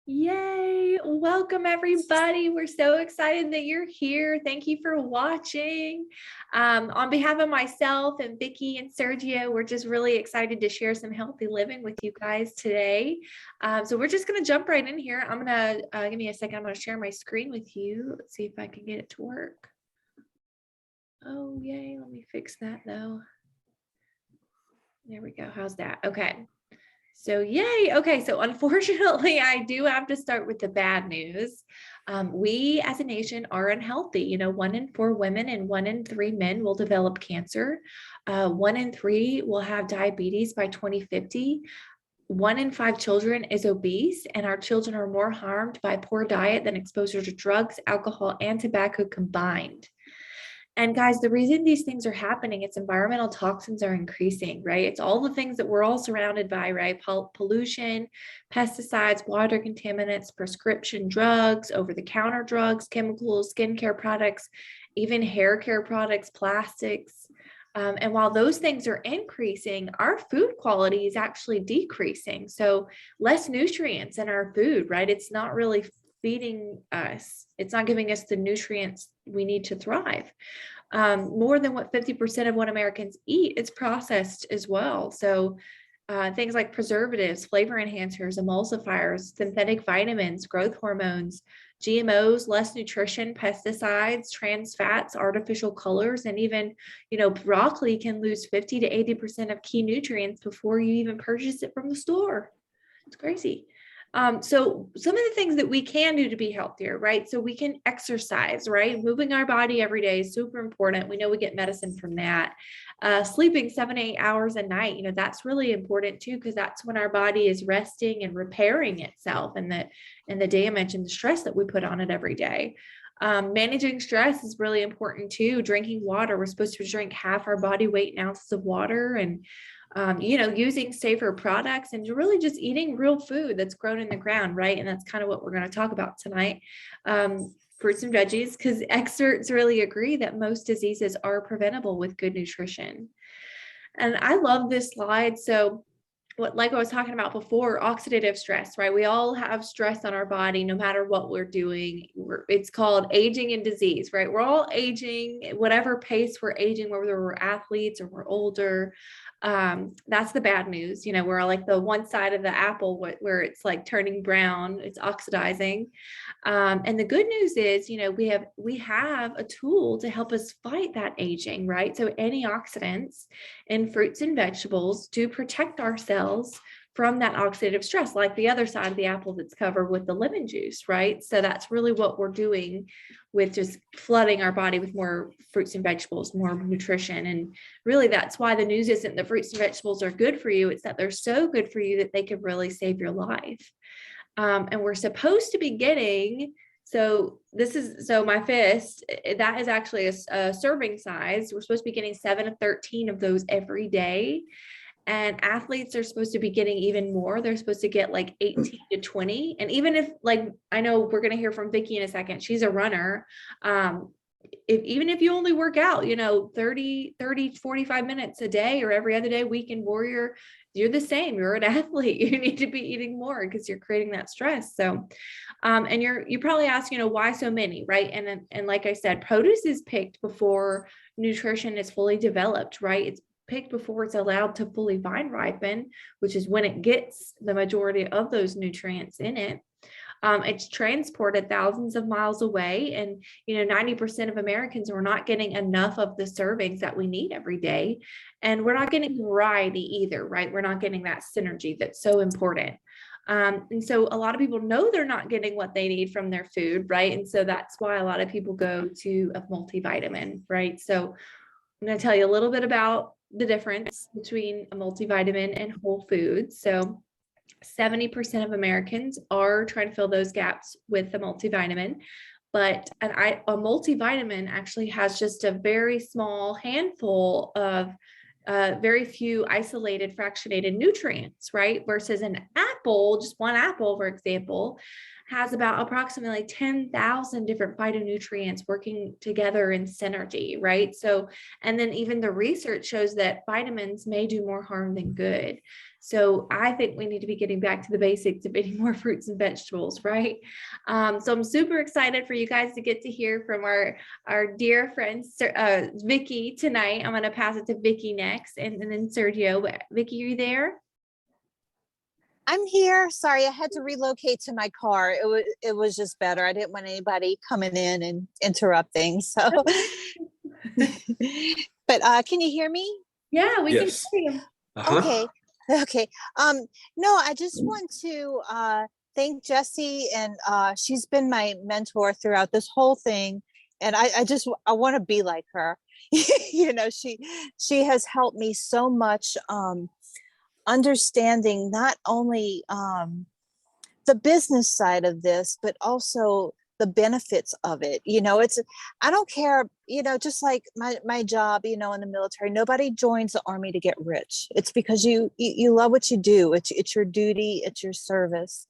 Yay! Welcome, everybody. We're so excited that you're here. Thank you for watching. On behalf of myself and Vickie and Sergio, we're just really excited to share some healthy living with you guys today. So we're just going to jump right in here. I'm going to give me a second. I'm going to share my screen with you. Let's see if I can get it to work. Oh, yay. Let me fix that, though. There we go. How's that? Okay. So yay. Okay. So unfortunately, I do have to start with the bad news. We as a nation are unhealthy. 1 in 4 women and 1 in 3 men will develop cancer. 1 in 3 will have diabetes by 2050. 1 in 5 children is obese, and our children are more harmed by poor diet than exposure to drugs, alcohol, and tobacco combined. And guys, the reason these things are happening, it's environmental toxins are increasing, right? It's all the things that we're all surrounded by, right? Pollution, pesticides, water contaminants, prescription drugs, over-the-counter drugs, chemicals, skincare products, even hair care products, plastics. And while those things are increasing, our food quality is actually decreasing. So less nutrients in our food, right? It's not really feeding us. It's not giving us the nutrients we need to thrive. More than 50% of what Americans eat is processed as well. So things like preservatives, flavor enhancers, emulsifiers, synthetic vitamins, growth hormones, GMOs, less nutrition, pesticides, trans fats, artificial colors, and even, broccoli can lose 50 to 80% of key nutrients before you even purchase it from the store. It's crazy. So some of the things that we can do to be healthier, right? So we can exercise, right? Moving our body every day is super important. We know we get medicine from that. Sleeping 7 to 8 hours a night, that's really important too, because that's when our body is resting and repairing itself and the damage and the stress that we put on it every day. Managing stress is really important too. Drinking water, we're supposed to drink half our body weight in ounces of water, and using safer products, and really just eating real food that's grown in the ground, right? And that's kind of what we're going to talk about tonight. Fruits and veggies, because experts really agree that most diseases are preventable with good nutrition. And I love this slide. So like I was talking about before, oxidative stress, right? We all have stress on our body, no matter what we're doing. It's called aging and disease, right? We're all aging, whatever pace we're aging, whether we're athletes or we're older. That's the bad news. We're like the one side of the apple where it's like turning brown, it's oxidizing. And the good news is, we have a tool to help us fight that aging, right? So antioxidants in fruits and vegetables do protect our cells from that oxidative stress, like the other side of the apple that's covered with the lemon juice, right? So that's really what we're doing with just flooding our body with more fruits and vegetables, more nutrition. And really that's why the news isn't that fruits and vegetables are good for you. It's that they're so good for you that they could really save your life. And we're supposed to be getting, so my fist, that is actually a serving size. We're supposed to be getting 7 to 13 of those every day. And athletes are supposed to be getting even more. They're supposed to get like 18 to 20. And even if, like, I know we're going to hear from Vickie in a second, she's a runner. Even if you only work out, 30, 45 minutes a day or every other day, weekend warrior, you're the same. You're an athlete. You need to be eating more because you're creating that stress. So, and you probably ask, why so many, right? And like I said, produce is picked before nutrition is fully developed, right? It's picked before it's allowed to fully vine ripen, which is when it gets the majority of those nutrients in it. It's transported thousands of miles away, and 90% of Americans are not getting enough of the servings that we need every day, and we're not getting variety either, right? We're not getting that synergy that's so important. And so a lot of people know they're not getting what they need from their food, right? And so that's why a lot of people go to a multivitamin, right? So I'm going to tell you a little bit about the difference between a multivitamin and whole foods. So 70% of Americans are trying to fill those gaps with the multivitamin, but a multivitamin actually has just a very small handful of very few isolated fractionated nutrients, right? Versus an apple, just one apple, for example, has about approximately 10,000 different phytonutrients working together in synergy, right? So, and then even the research shows that vitamins may do more harm than good. So I think we need to be getting back to the basics of eating more fruits and vegetables, right? So I'm super excited for you guys to get to hear from our dear friend, Vickie tonight. I'm going to pass it to Vickie next, and then Sergio. Vickie, are you there? I'm here. Sorry, I had to relocate to my car. It was just better. I didn't want anybody coming in and interrupting. So, but can you hear me? Yeah, we can Yes. hear you. Okay. Okay. No, I just want to thank Jessie, and she's been my mentor throughout this whole thing. And I want to be like her. You know, she has helped me so much, understanding not only the business side of this, but also the benefits of it. You know, I don't care, you know, just like my job, you know, in the military, nobody joins the army to get rich. It's because you love what you do. It's your duty, it's your service,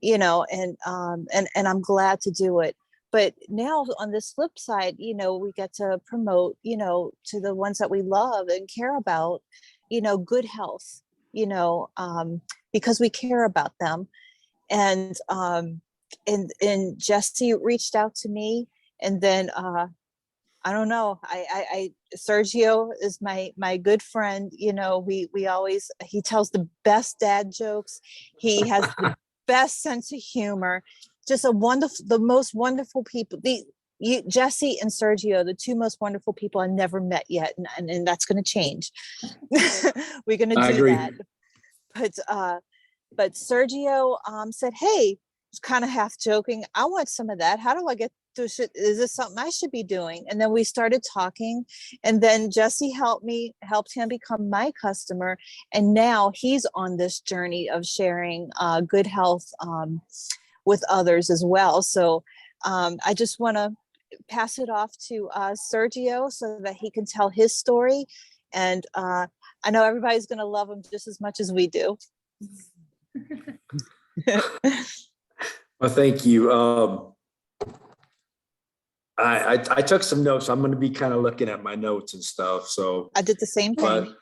you know, and I'm glad to do it. But now on this flip side, you know, we get to promote, you know, to the ones that we love and care about, you know, good health, you know, because we care about them. And Jessie reached out to me, and then I don't know, I Sergio is my good friend. You know, we always, he tells the best dad jokes. He has the best sense of humor. Just the most wonderful people. Jessie and Sergio, the two most wonderful people I never met yet, and that's going to change. We're going to do that. But Sergio said, "Hey," kind of half joking, "I want some of that. How do I get to? Is this something I should be doing?" And then we started talking, and then Jessie helped him become my customer, and now he's on this journey of sharing good health with others as well. So I just want to pass it off to Sergio so that he can tell his story, and I know everybody's going to love him just as much as we do. Well, thank you. I took some notes. I'm going to be kind of looking at my notes and stuff. So I did the same thing.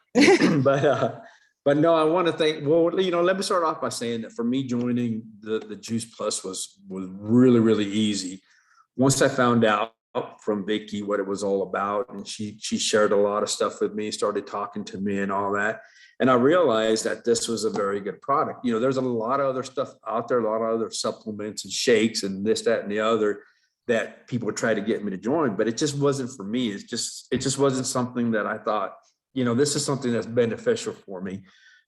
But no, I want to thank. Well, you know, let me start off by saying that for me, joining the Juice Plus was really, really easy. Once I found out from Vickie what it was all about, and she shared a lot of stuff with me, started talking to me and all that. And I realized that this was a very good product. You know, there's a lot of other stuff out there, a lot of other supplements and shakes and this, that, and the other that people try to get me to join, but it just wasn't for me. It just wasn't something that I thought, you know, this is something that's beneficial for me.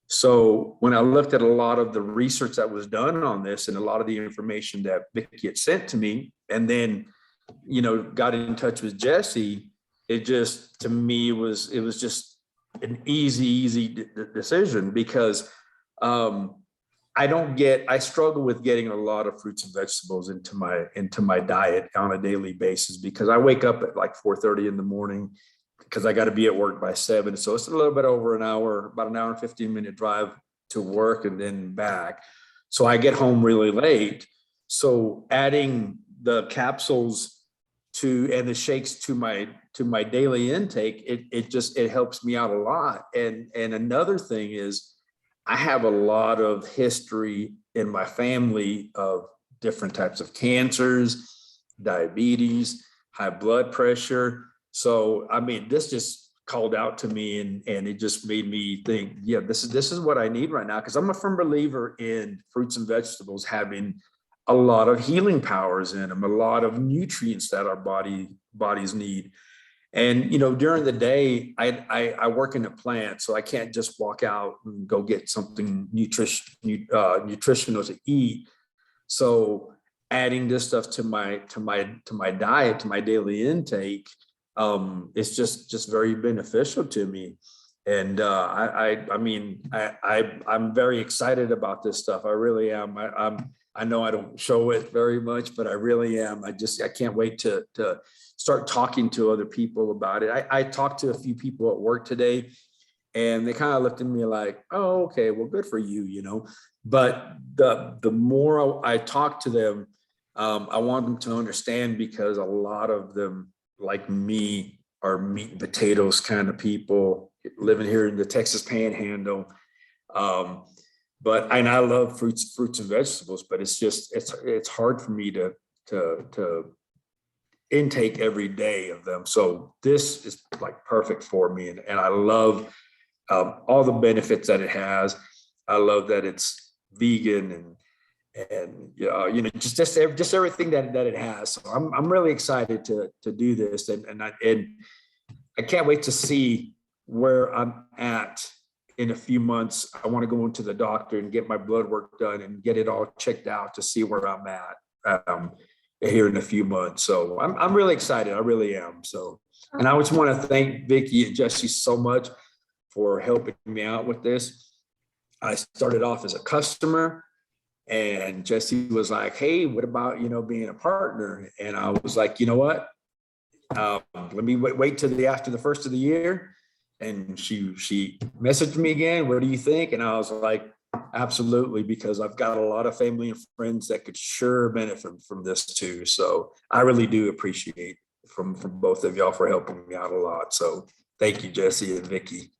So when I looked at a lot of the research that was done on this and a lot of the information that Vickie had sent to me, and then, you know, got in touch with Jessie, it just, to me, it was just an easy decision, because I struggle with getting a lot of fruits and vegetables into my diet on a daily basis, because I wake up at like 4:30 in the morning because I got to be at work by 7. So it's a little bit over an hour, about an hour and 15-minute drive to work and then back. So I get home really late. So adding the capsules and the shakes to my daily intake, it helps me out a lot. And another thing is, I have a lot of history in my family of different types of cancers, diabetes, high blood pressure. So, I mean, this just called out to me, and it just made me think, yeah, this is what I need right now. Because I'm a firm believer in fruits and vegetables having a lot of healing powers in them, a lot of nutrients that our bodies need. And, you know, during the day, I work in a plant, so I can't just walk out and go get something nutritional to eat. So adding this stuff to my diet, to my daily intake, it's just very beneficial to me. And I'm very excited about this stuff. I really am. I know I don't show it very much, but I really am. I can't wait to start talking to other people about it. I talked to a few people at work today, and they kind of looked at me like, "Oh, okay, well, good for you," you know. But the more I talk to them, I want them to understand, because a lot of them, like me, are meat and potatoes kind of people living here in the Texas Panhandle. But and I love fruits and vegetables, but it's hard for me to intake every day of them. So this is like perfect for me, and I love all the benefits that it has. I love that it's vegan and just everything that it has. So I'm really excited to do this, and I can't wait to see where I'm at in a few months. I want to go into the doctor and get my blood work done and get it all checked out to see where I'm at here in a few months. So I'm really excited. I really am. So, and I just want to thank Vickie and Jesse so much for helping me out with this. I started off as a customer, and Jesse was like, "Hey, what about, being a partner?" And I was like, "You know what? Let me wait till after the first of the year." And she messaged me again. "What do you think?" And I was like, "Absolutely," because I've got a lot of family and friends that could sure benefit from this too. So I really do appreciate from both of y'all for helping me out a lot. So thank you, Jesse and Vickie.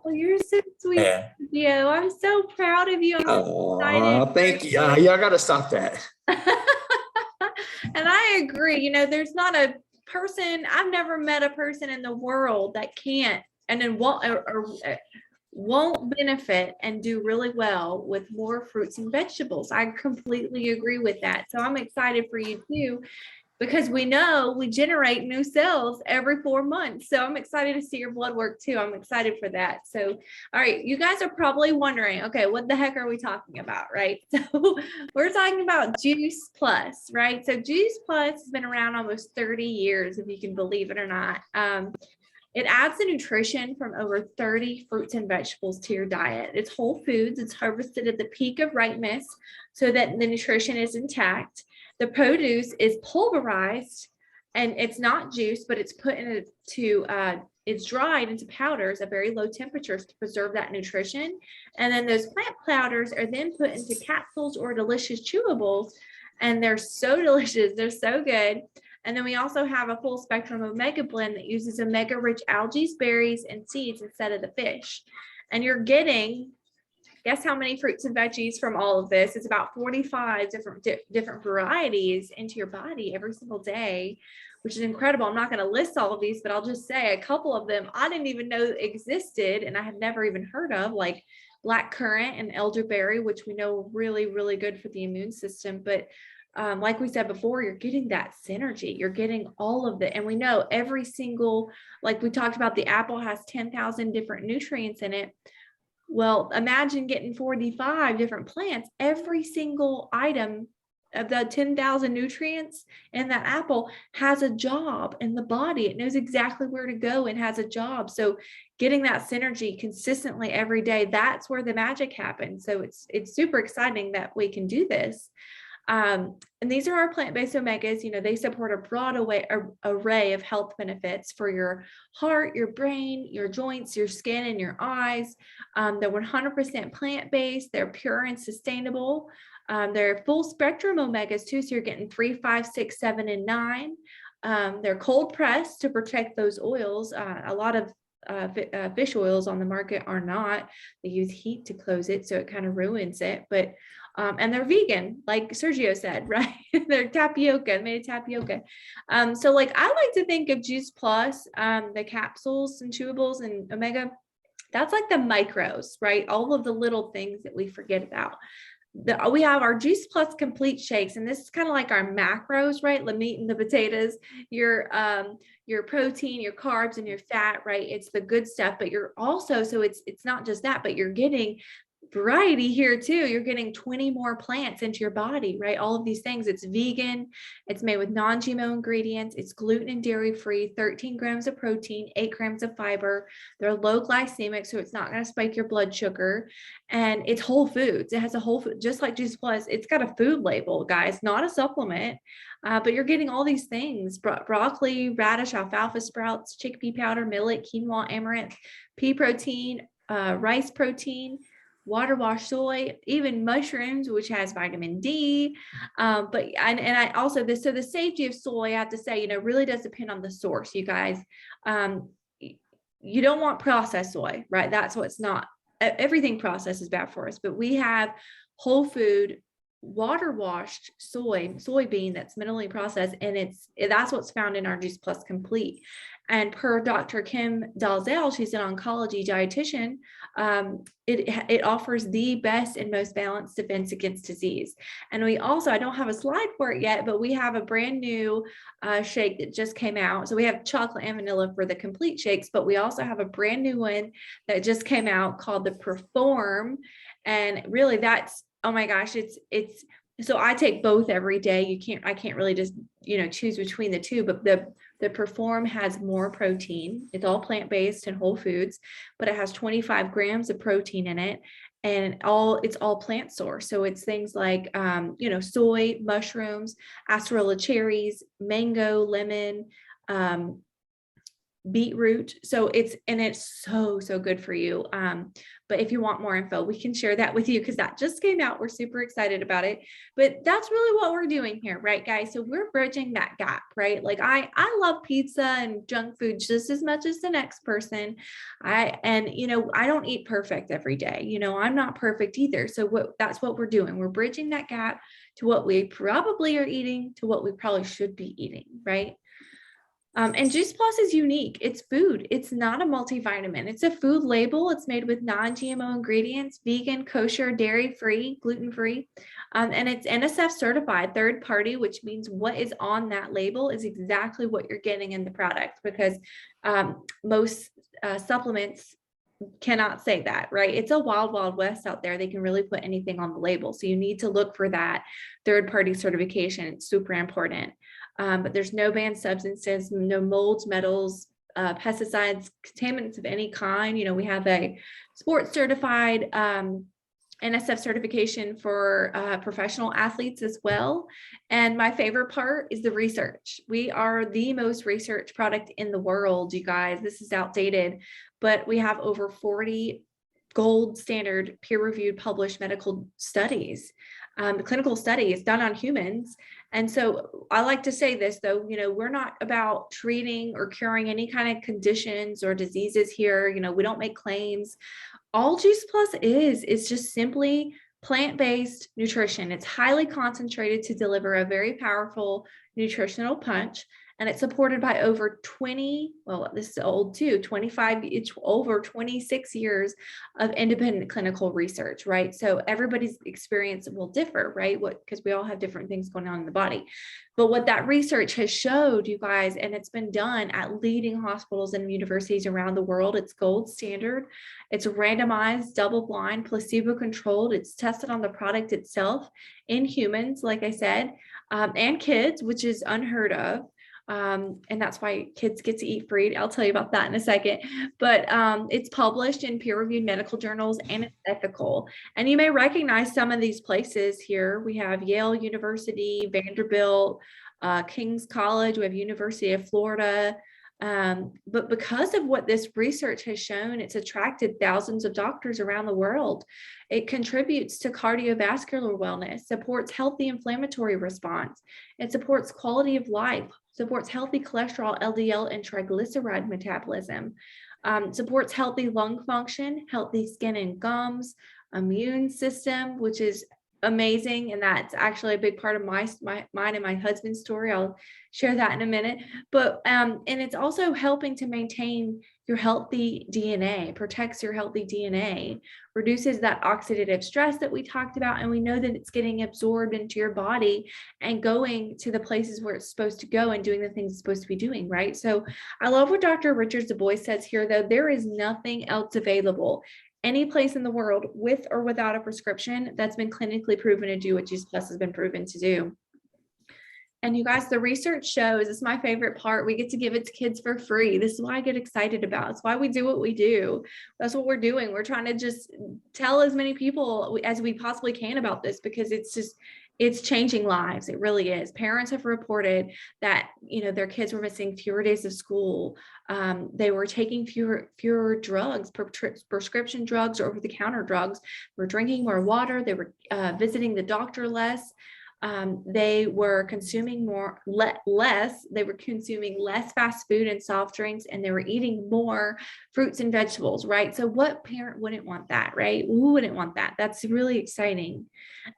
Well, you're so sweet, Sergio. I'm so proud of you. I'm so excited. Thank you. Y'all got to stop that. And I agree. There's not a person, I've never met a person in the world that can't and then won't benefit and do really well with more fruits and vegetables. I completely agree with that. So I'm excited for you too, because we know we generate new cells every 4 months. So I'm excited to see your blood work too. I'm excited for that. So, all right, you guys are probably wondering, okay, what the heck are we talking about, right? So we're talking about Juice Plus, right? So Juice Plus has been around almost 30 years, if you can believe it or not. It adds the nutrition from over 30 fruits and vegetables to your diet. It's whole foods. It's harvested at the peak of ripeness so that the nutrition is intact. The produce is pulverized, and it's not juice, but it's put into it's dried into powders at very low temperatures to preserve that nutrition. And then those plant powders are then put into capsules or delicious chewables, and they're so delicious. They're so good. And then we also have a full spectrum omega blend that uses omega rich algae, berries, and seeds instead of the fish. And you're getting, guess how many fruits and veggies from all of this? It's about 45 different varieties into your body every single day, which is incredible. I'm not going to list all of these, but I'll just say a couple of them I didn't even know existed and I had never even heard of, like black currant and elderberry, which we know are really, really good for the immune system. But like we said before, you're getting that synergy. You're getting all of it. And we know every single, like we talked about, the apple has 10,000 different nutrients in it. Well, imagine getting 45 different plants. Every single item of the 10,000 nutrients in that apple has a job in the body. It knows exactly where to go and has a job. So getting that synergy consistently every day, that's where the magic happens. So it's super exciting that we can do this. And these are our plant-based omegas. They support a broad array of health benefits for your heart, your brain, your joints, your skin, and your eyes. They're 100% plant-based. They're pure and sustainable. They're full spectrum omegas too. So you're getting 3, 5, 6, 7, and 9. They're cold pressed to protect those oils. A lot of fish oils on the market are not. They use heat to close it, so it kind of ruins it. But and they're vegan, like Sergio said, right? They're tapioca, made of tapioca. So like I like to think of Juice Plus, the capsules and chewables and omega, that's like the micros, right? All of the little things that we forget about. We have our Juice Plus complete shakes, and this is kind of like our macros, right? The meat and the potatoes, your protein, your carbs, and your fat, right? It's the good stuff, but you're also, so it's not just that, but you're getting variety here too. You're getting 20 more plants into your body, right? All of these things. It's vegan. It's made with non-GMO ingredients. It's gluten and dairy free, 13 grams of protein, 8 grams of fiber. They're low glycemic, so it's not going to spike your blood sugar. And it's whole foods. It has a whole food, just like Juice Plus. It's got a food label, guys, not a supplement. But you're getting all these things: broccoli, radish, alfalfa sprouts, chickpea powder, millet, quinoa, amaranth, pea protein, rice protein, water wash soy, even mushrooms, which has vitamin D. But I also, so the safety of soy, I have to say, really does depend on the source, you guys. You don't want processed soy, right? That's what's not everything processed is bad for us, but we have whole food, water washed soybean that's minimally processed, and that's what's found in our Juice Plus Complete. And per Dr. Kim Dalzell, she's an oncology dietitian, it offers the best and most balanced defense against disease. And we also, I don't have a slide for it yet, but we have a brand new shake that just came out. So we have chocolate and vanilla for the complete shakes, but we also have a brand new one that just came out called the Perform. And really that's, oh my gosh, it's so I take both every day. I can't really just, choose between the two, but the Perform has more protein. It's all plant-based and whole foods, but it has 25 grams of protein in it, and it's all plant source. So it's things like, soy, mushrooms, acerola cherries, mango, lemon, beetroot. So it's so good for you. But if you want more info, we can share that with you, because that just came out. We're super excited about it. But that's really what we're doing here, right, guys? So we're bridging that gap, right? Like I love pizza and junk food just as much as the next person. I don't eat perfect every day. I'm not perfect either. So that's what we're doing. We're bridging that gap to what we probably are eating to what we probably should be eating, right? And Juice Plus is unique. It's food. It's not a multivitamin. It's a food label. It's made with non-GMO ingredients, vegan, kosher, dairy-free, gluten-free. And it's NSF certified, third party, which means what is on that label is exactly what you're getting in the product, because most supplements cannot say that, right? It's a wild, wild west out there. They can really put anything on the label. So you need to look for that third-party certification. It's super important. But there's no banned substances, no molds, metals, pesticides, contaminants of any kind. We have a sports certified NSF certification for professional athletes as well. And my favorite part is the research. We are the most researched product in the world, you guys. This is outdated, but we have over 40 gold standard peer-reviewed published medical studies, clinical studies done on humans. And so I like to say this, though, we're not about treating or curing any kind of conditions or diseases here. We don't make claims. All Juice Plus is just simply plant-based nutrition. It's highly concentrated to deliver a very powerful nutritional punch. And it's supported by over 20, well, this is old too, 25, it's over 26 years of independent clinical research, right? So everybody's experience will differ, right? Because we all have different things going on in the body. But what that research has showed, you guys, and it's been done at leading hospitals and universities around the world, it's gold standard. It's randomized, double-blind, placebo-controlled. It's tested on the product itself in humans, like I said, and kids, which is unheard of. And that's why kids get to eat free. I'll tell you about that in a second, but it's published in peer-reviewed medical journals, and it's ethical. And you may recognize some of these places here. We have Yale University, Vanderbilt, King's College, we have University of Florida. But because of what this research has shown, it's attracted thousands of doctors around the world. It contributes to cardiovascular wellness, supports healthy inflammatory response. It supports quality of life, supports healthy cholesterol, LDL, and triglyceride metabolism, supports healthy lung function, healthy skin and gums, immune system, which is amazing. And that's actually a big part of mine and my husband's story. I'll share that in a minute. But and it's also helping to maintain your healthy DNA, protects your healthy DNA, reduces that oxidative stress that we talked about. And we know that it's getting absorbed into your body and going to the places where it's supposed to go and doing the things it's supposed to be doing, right? So I love what Dr. Richard Du Bois says here, though. There is nothing else available any place in the world with or without a prescription that's been clinically proven to do what Juice Plus has been proven to do. And you guys, the research shows, it's my favorite part, we get to give it to kids for free. This is why I get excited about. It's why we do what we do. That's what we're doing. We're trying to just tell as many people as we possibly can about this, because it's changing lives. It really is. Parents have reported that, their kids were missing fewer days of school. They were taking fewer drugs, prescription drugs or over-the-counter drugs. They were drinking more water. They were visiting the doctor less. They were consuming they were consuming less fast food and soft drinks, and they were eating more fruits and vegetables, right? So what parent wouldn't want that, right? Who wouldn't want that? That's really exciting.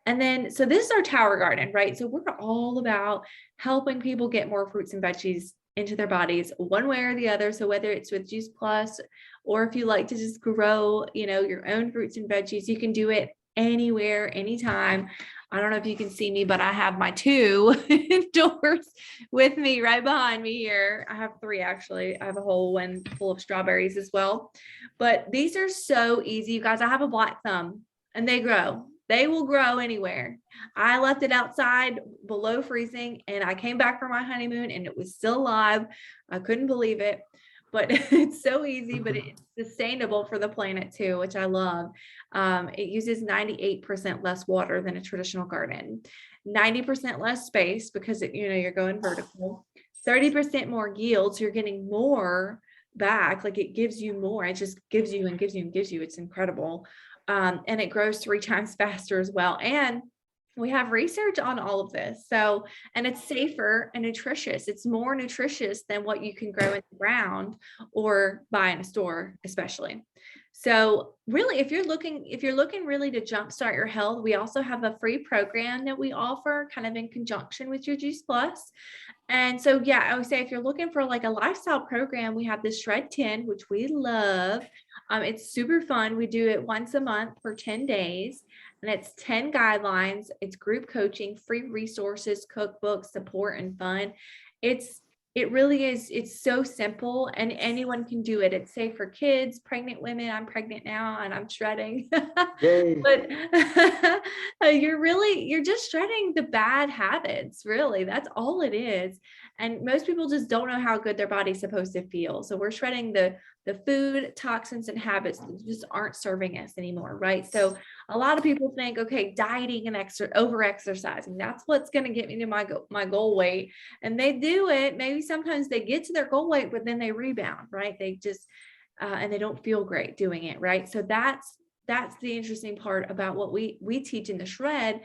And then, so this is our tower garden, right? So we're all about helping people get more fruits and veggies into their bodies one way or the other. So whether it's with Juice Plus, or if you like to just grow, your own fruits and veggies, you can do it anywhere, anytime. I don't know if you can see me, but I have my 2 indoors with me right behind me here. I have 3 actually. I have a whole one full of strawberries as well. But these are so easy, you guys. I have a black thumb and they grow. They will grow anywhere. I left it outside below freezing and I came back from my honeymoon and it was still alive. I couldn't believe it, but it's so easy, but it's sustainable for the planet too, which I love. It uses 98% less water than a traditional garden, 90% less space because you're going vertical, 30% more yield. So you're getting more back. Like it gives you more. It just gives you and gives you and gives you. It's incredible. And it grows 3 times faster as well. And we have research on all of this. So, and it's safer and nutritious. It's more nutritious than what you can grow in the ground or buy in a store, especially. So really, if you're looking really to jumpstart your health, we also have a free program that we offer kind of in conjunction with your Juice Plus. And so, yeah, I would say if you're looking for like a lifestyle program, we have the Shred 10, which we love. It's super fun. We do it once a month for 10 days. And it's 10 guidelines. It's group coaching, free resources, cookbooks, support, and fun. It really is. It's so simple and anyone can do it. It's safe for kids, pregnant women. I'm pregnant now and I'm shredding. Yay. But you're just shredding the bad habits, really. That's all it is. And most people just don't know how good their body's supposed to feel. So we're shredding the food, toxins, and habits that just aren't serving us anymore, right? So a lot of people think, okay, dieting and over exercising, that's what's going to get me to my goal weight. And they do it. Maybe sometimes they get to their goal weight, but then they rebound, right? They just, and they don't feel great doing it, right? So that's the interesting part about what we teach in the shred.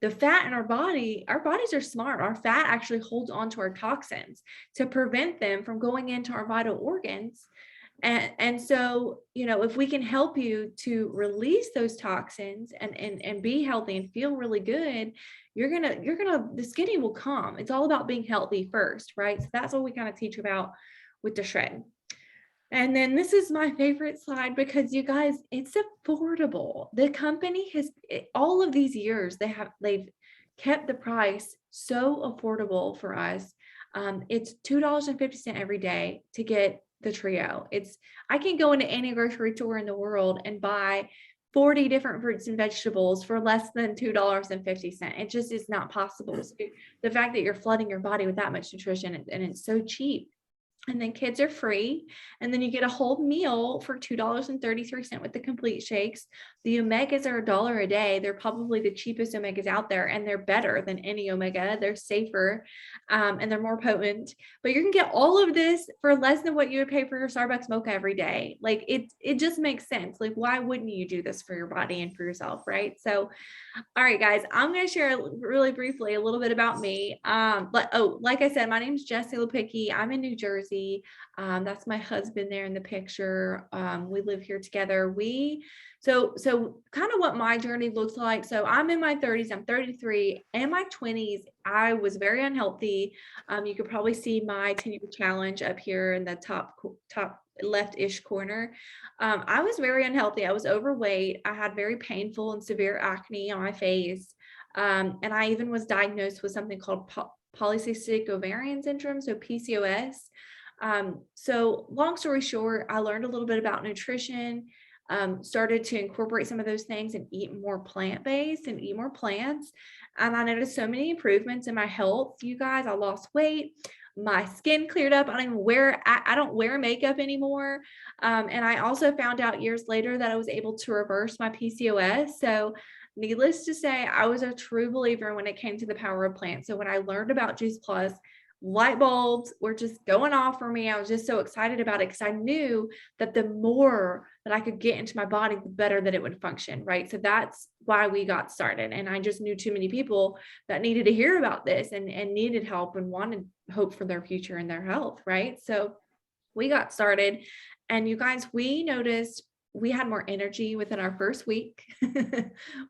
The fat in our bodies are smart. Our fat actually holds onto our toxins to prevent them from going into our vital organs. And so, if we can help you to release those toxins and be healthy and feel really good, the skinny will come. It's all about being healthy first, right? So that's what we kind of teach about with the shred. And then this is my favorite slide because you guys, it's affordable. The company has all of these years, they've kept the price so affordable for us. It's $2.50 every day to get the trio. I can go into any grocery store in the world and buy 40 different fruits and vegetables for less than $2.50. It just is not possible. So the fact that you're flooding your body with that much nutrition and it's so cheap. And then kids are free. And then you get a whole meal for $2.33 with the complete shakes. The omegas are $1 a day. They're probably the cheapest omegas out there, and they're better than any omega. They're safer, and they're more potent. But you can get all of this for less than what you would pay for your Starbucks mocha every day. Like it just makes sense. Like, why wouldn't you do this for your body and for yourself, right? So, all right, guys, I'm going to share really briefly a little bit about me. Like I said, my name is Jessie Lipicki. I'm in New Jersey. That's my husband there in the picture. We live here together. So kind of what my journey looks like. So I'm in my 30s, I'm 33. In my 20s, I was very unhealthy. You could probably see my 10-year challenge up here in the top left-ish corner. I was very unhealthy. I was overweight. I had very painful and severe acne on my face. And I even was diagnosed with something called polycystic ovarian syndrome, so PCOS. So long story short, I learned a little bit about nutrition, started to incorporate some of those things and eat more plant-based and eat more plants. And I noticed so many improvements in my health. You guys, I lost weight. My skin cleared up. I don't wear makeup anymore. And I also found out years later that I was able to reverse my PCOS. So needless to say, I was a true believer when it came to the power of plants. So when I learned about Juice Plus, light bulbs were just going off for me. I was just so excited about it because I knew that the more that I could get into my body, the better that it would function, right? So that's why we got started. And I just knew too many people that needed to hear about this and needed help and wanted hope for their future and their health, right? So we got started, and you guys, we noticed we had more energy within our first week.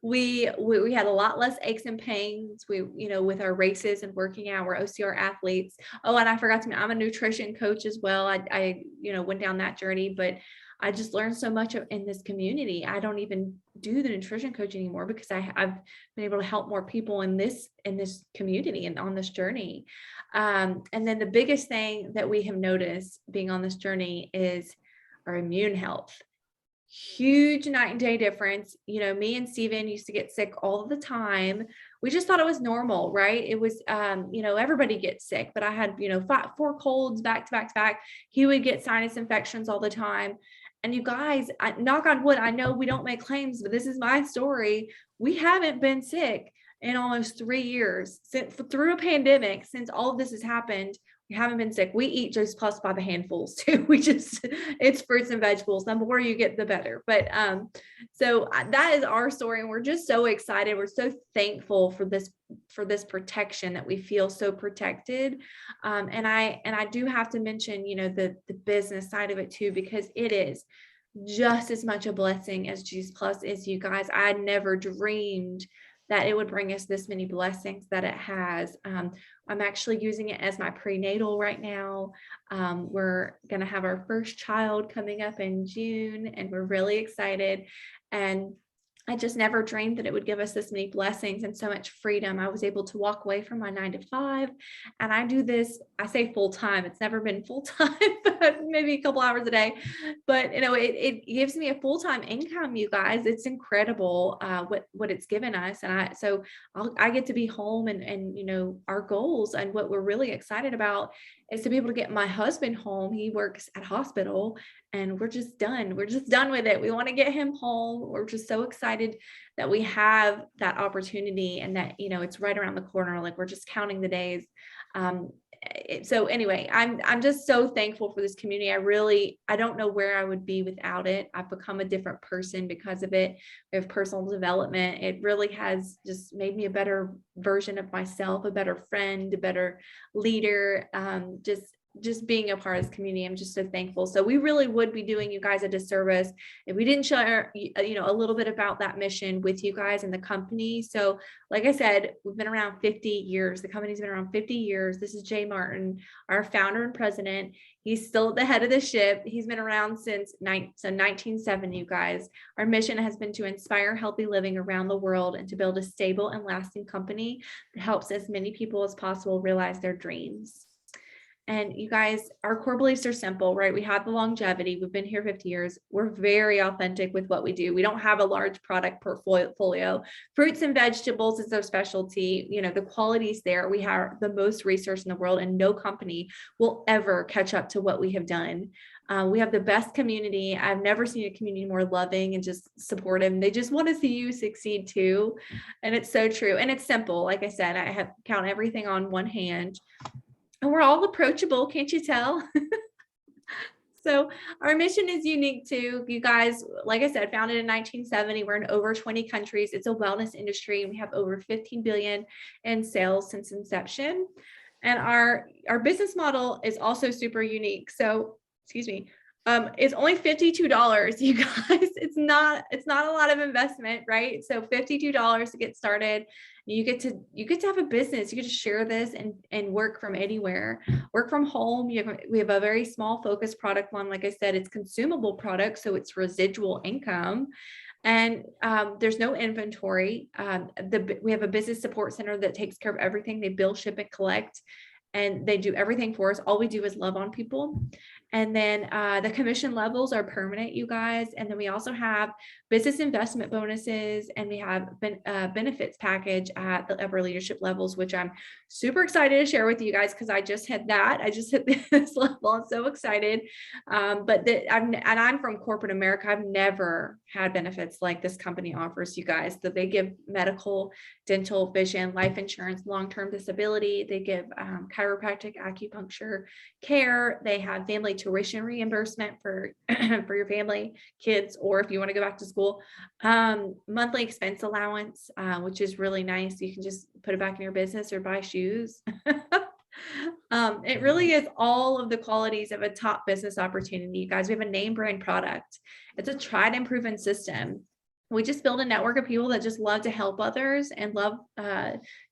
we had a lot less aches and pains. We, with our races and working out, we're OCR athletes. Oh, and I forgot to mention, I'm a nutrition coach as well. I went down that journey, but I just learned so much in this community. I don't even do the nutrition coach anymore because I've been able to help more people in this community and on this journey. And then the biggest thing that we have noticed being on this journey is our immune health. Huge night and day difference. Me and Steven used to get sick all the time. We just thought it was normal, right? It was, everybody gets sick, but I had, 4 colds back to back to back. He would get sinus infections all the time. And you guys, knock on wood, I know we don't make claims, but this is my story. We haven't been sick in almost 3 years through a pandemic. Since all of this has happened, we haven't been sick. We eat Juice Plus by the handfuls too. It's fruits and vegetables. The more you get, the better. But so that is our story, and we're just so excited. We're so thankful for this protection, that we feel so protected. And I do have to mention, the business side of it too, because it is just as much a blessing as Juice Plus is, you guys. I had never dreamed that it would bring us this many blessings that it has. I'm actually using it as my prenatal right now. We're going to have our first child coming up in June, and we're really excited. And I just never dreamed that it would give us this many blessings and so much freedom. I was able to walk away from my 9 to 5, and I do this, I say full time. It's never been full time, but maybe a couple hours a day. But it gives me a full-time income, you guys. It's incredible what it's given us. And I get to be home, and our goals and what we're really excited about is to be able to get my husband home. He works at hospital, and we're just done. We're just done with it. We want to get him home. We're just so excited that we have that opportunity, and that, it's right around the corner. Like, we're just counting the days. So anyway, I'm just so thankful for this community. I don't know where I would be without it. I've become a different person because of it. We have personal development. It really has just made me a better version of myself, a better friend, a better leader. Just being a part of this community, I'm just so thankful. So we really would be doing you guys a disservice if we didn't share, a little bit about that mission with you guys and the company. So like I said, we've been around 50 years. The company's been around 50 years. This is Jay Martin, our founder and president. He's still at the head of the ship. He's been around since 1970, you guys. Our mission has been to inspire healthy living around the world and to build a stable and lasting company that helps as many people as possible realize their dreams. And you guys, our core beliefs are simple, right? We have the longevity. We've been here 50 years. We're very authentic with what we do. We don't have a large product portfolio. Fruits and vegetables is our specialty. The quality's there. We have the most research in the world, and no company will ever catch up to what we have done. We have the best community. I've never seen a community more loving and just supportive. And they just want to see you succeed too. And it's so true. And it's simple. Like I said, I count everything on one hand. And we're all approachable, can't you tell? So our mission is unique too, you guys. Like I said, founded in 1970, we're in over 20 countries. It's a wellness industry, and we have over 15 billion in sales since inception. And our business model is also super unique. So, excuse me, it's only $52, you guys. It's not a lot of investment, right? So $52 to get started. You get to have a business. You get to share this and work from anywhere, work from home. We have a very small focused product line. Like I said, it's consumable product, so it's residual income. And there's no inventory. We have a business support center that takes care of everything. They bill, ship, and collect, and they do everything for us. All we do is love on people. And then the commission levels are permanent, you guys. And then we also have business investment bonuses, and we have benefits package at the upper leadership levels, which I'm super excited to share with you guys because I just hit that. I just hit this level. I'm so excited. I'm from corporate America. I've never had benefits like this company offers, you guys. That they give medical, dental, vision, life insurance, long-term disability. They give chiropractic, acupuncture care. They have family tuition reimbursement for for your family, kids, or if you want to go back to school, monthly expense allowance, which is really nice. You can just put it back in your business or buy shoes. It really is all of the qualities of a top business opportunity, you guys. We have a name brand product. It's a tried and proven system. We just build a network of people that just love to help others and love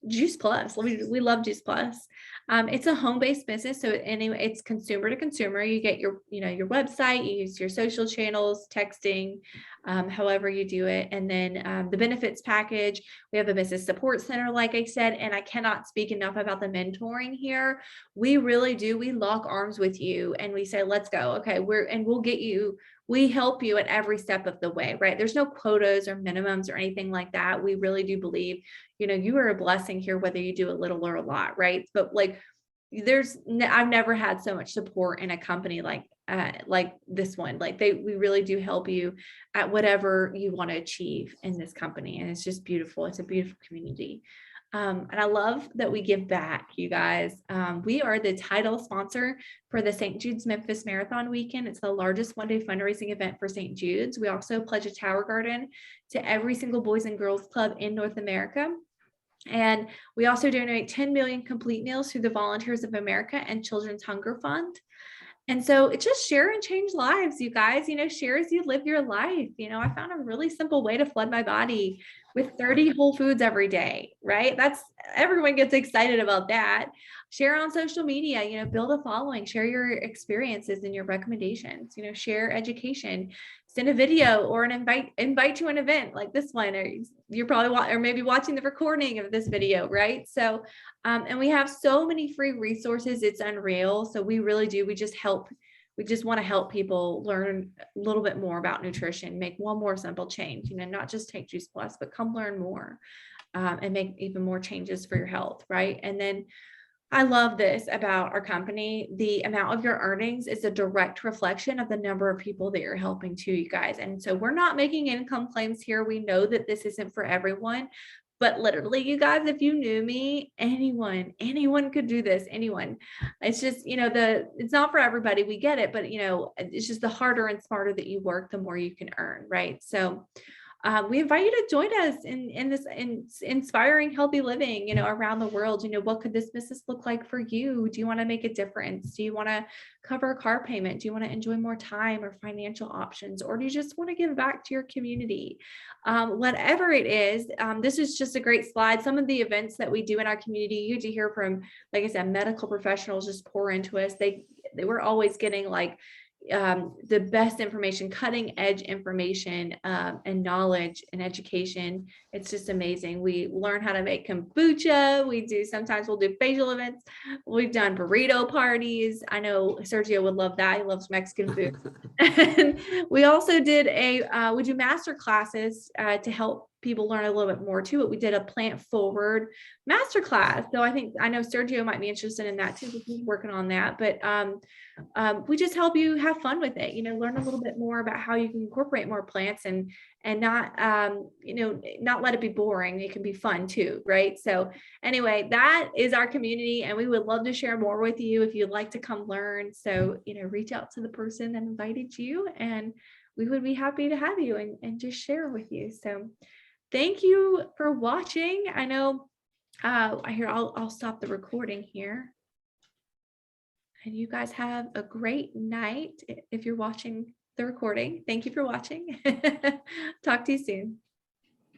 Juice Plus. We love Juice Plus. It's a home-based business, so anyway, it's consumer to consumer. You get your website, you use your social channels, texting, however you do it, and then the benefits package. We have a business support center, like I said, and I cannot speak enough about the mentoring here. We really do. We lock arms with you, and we say, "Let's go." Okay, we'll get you. We help you at every step of the way, right? There's no quotas or minimums or anything like that. We really do believe, you are a blessing here, whether you do a little or a lot, right? But like, I've never had so much support in a company like this one. Like we really do help you at whatever you want to achieve in this company. And it's just beautiful. It's a beautiful community. And I love that we give back, you guys. We are the title sponsor for the St. Jude's Memphis Marathon Weekend. It's the largest one-day fundraising event for St. Jude's. We also pledge a tower garden to every single Boys and Girls Club in North America. And we also donate 10 million complete meals through the Volunteers of America and Children's Hunger Fund. And so it's just share and change lives, you guys. Share as you live your life. I found a really simple way to flood my body with 30 whole foods every day, right? Everyone gets excited about that. Share on social media, build a following, share your experiences and your recommendations, share education, send a video or an invite to an event like this one, or you're probably or maybe watching the recording of this video, right? So, and we have so many free resources. It's unreal. So we really do. We just want to help people learn a little bit more about nutrition, make one more simple change, not just take Juice Plus, but come learn more and make even more changes for your health, right? And then I love this about our company. The amount of your earnings is a direct reflection of the number of people that you're helping too, you guys. And so we're not making income claims here. We know that this isn't for everyone, but literally, you guys, if you knew me, anyone could do this. Anyone. It's just, it's not for everybody. We get it, but it's just the harder and smarter that you work, the more you can earn, right? So we invite you to join us in this inspiring healthy living, around the world. What could this business look like for you? Do you want to make a difference? Do you want to cover a car payment? Do you want to enjoy more time or financial options? Or do you just want to give back to your community? Whatever it is, this is just a great slide. Some of the events that we do in our community, you do hear from, like I said, medical professionals just pour into us. They were always getting the best information, cutting edge information, and knowledge and education. It's just amazing. We learn how to make kombucha. Sometimes we'll do facial events. We've done burrito parties. I know Sergio would love that. He loves Mexican food. And we also did we do master classes to help people learn a little bit more too, but we did a plant forward masterclass. So I know Sergio might be interested in that too, because he's working on that. But we just help you have fun with it, learn a little bit more about how you can incorporate more plants and not, not let it be boring. It can be fun too, right? So anyway, that is our community, and we would love to share more with you if you'd like to come learn. So, reach out to the person that invited you, and we would be happy to have you and just share with you. So thank you for watching. I know I'll stop the recording here. And you guys have a great night if you're watching the recording. Thank you for watching. Talk to you soon.